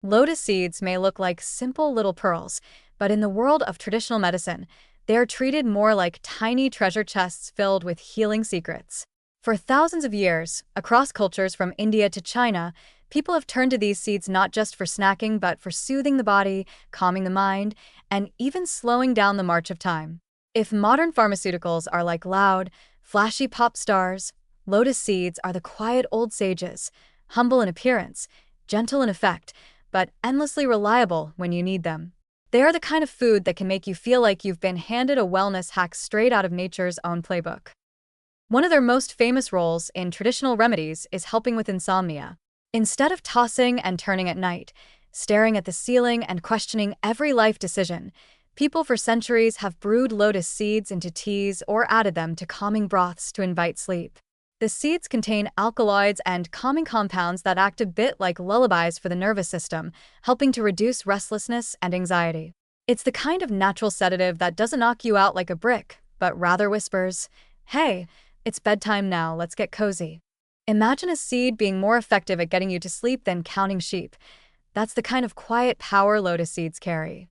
Lotus seeds may look like simple little pearls, but in the world of traditional medicine, they are treated more like tiny treasure chests filled with healing secrets. For thousands of years, across cultures from India to China, people have turned to these seeds not just for snacking but for soothing the body, calming the mind, and even slowing down the march of time. If modern pharmaceuticals are like loud, flashy pop stars, lotus seeds are the quiet old sages, humble in appearance, gentle in effect, but endlessly reliable when you need them. They are the kind of food that can make you feel like you've been handed a wellness hack straight out of nature's own playbook. One of their most famous roles in traditional remedies is helping with insomnia. Instead of tossing and turning at night, staring at the ceiling and questioning every life decision, people for centuries have brewed lotus seeds into teas or added them to calming broths to invite sleep. The seeds contain alkaloids and calming compounds that act a bit like lullabies for the nervous system, helping to reduce restlessness and anxiety. It's the kind of natural sedative that doesn't knock you out like a brick, but rather whispers, "Hey, it's bedtime now, let's get cozy." Imagine a seed being more effective at getting you to sleep than counting sheep. That's the kind of quiet power lotus seeds carry.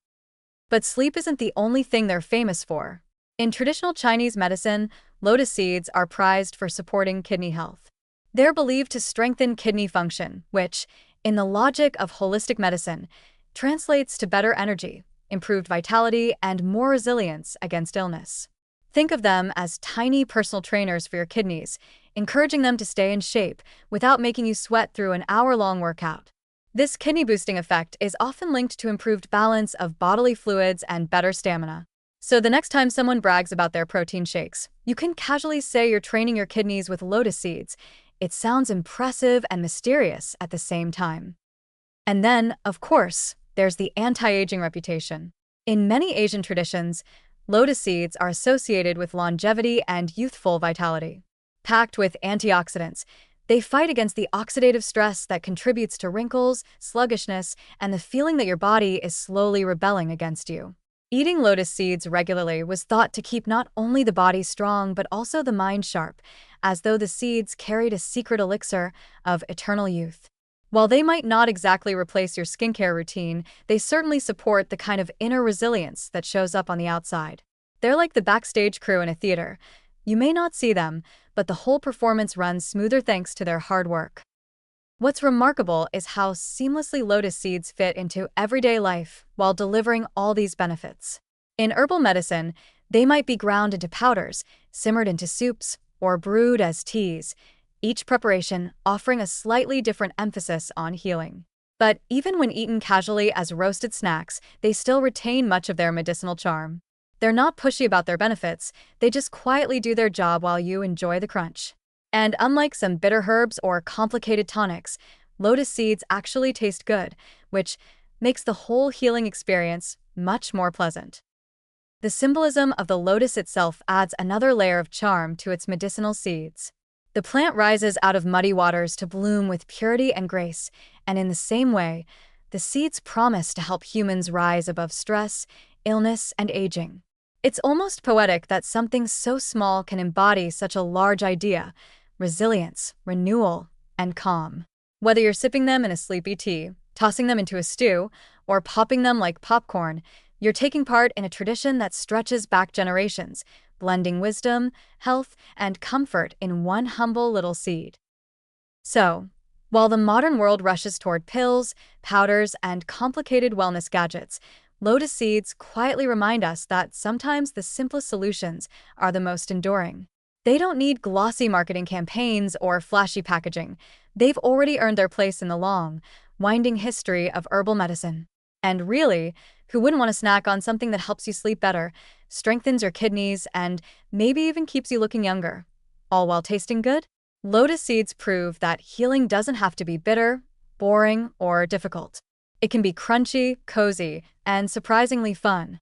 But sleep isn't the only thing they're famous for. In traditional Chinese medicine, lotus seeds are prized for supporting kidney health. They're believed to strengthen kidney function, which, in the logic of holistic medicine, translates to better energy, improved vitality, and more resilience against illness. Think of them as tiny personal trainers for your kidneys, encouraging them to stay in shape without making you sweat through an hour-long workout. This kidney-boosting effect is often linked to improved balance of bodily fluids and better stamina. So the next time someone brags about their protein shakes, you can casually say you're training your kidneys with lotus seeds. It sounds impressive and mysterious at the same time. And then, of course, there's the anti-aging reputation. In many Asian traditions, lotus seeds are associated with longevity and youthful vitality. Packed with antioxidants, they fight against the oxidative stress that contributes to wrinkles, sluggishness, and the feeling that your body is slowly rebelling against you. Eating lotus seeds regularly was thought to keep not only the body strong but also the mind sharp, as though the seeds carried a secret elixir of eternal youth. While they might not exactly replace your skincare routine, they certainly support the kind of inner resilience that shows up on the outside. They're like the backstage crew in a theater. You may not see them, but the whole performance runs smoother thanks to their hard work. What's remarkable is how seamlessly lotus seeds fit into everyday life while delivering all these benefits. In herbal medicine, they might be ground into powders, simmered into soups, or brewed as teas, each preparation offering a slightly different emphasis on healing. But even when eaten casually as roasted snacks, they still retain much of their medicinal charm. They're not pushy about their benefits, they just quietly do their job while you enjoy the crunch. And unlike some bitter herbs or complicated tonics, lotus seeds actually taste good, which makes the whole healing experience much more pleasant. The symbolism of the lotus itself adds another layer of charm to its medicinal seeds. The plant rises out of muddy waters to bloom with purity and grace, and in the same way, the seeds promise to help humans rise above stress, illness, and aging. It's almost poetic that something so small can embody such a large idea: resilience, renewal, and calm. Whether you're sipping them in a sleepy tea, tossing them into a stew, or popping them like popcorn, you're taking part in a tradition that stretches back generations, blending wisdom, health, and comfort in one humble little seed. So, while the modern world rushes toward pills, powders, and complicated wellness gadgets, lotus seeds quietly remind us that sometimes the simplest solutions are the most enduring. They don't need glossy marketing campaigns or flashy packaging. They've already earned their place in the long, winding history of herbal medicine. And really, who wouldn't want to snack on something that helps you sleep better, strengthens your kidneys, and maybe even keeps you looking younger, all while tasting good? Lotus seeds prove that healing doesn't have to be bitter, boring, or difficult. It can be crunchy, cozy, and surprisingly fun.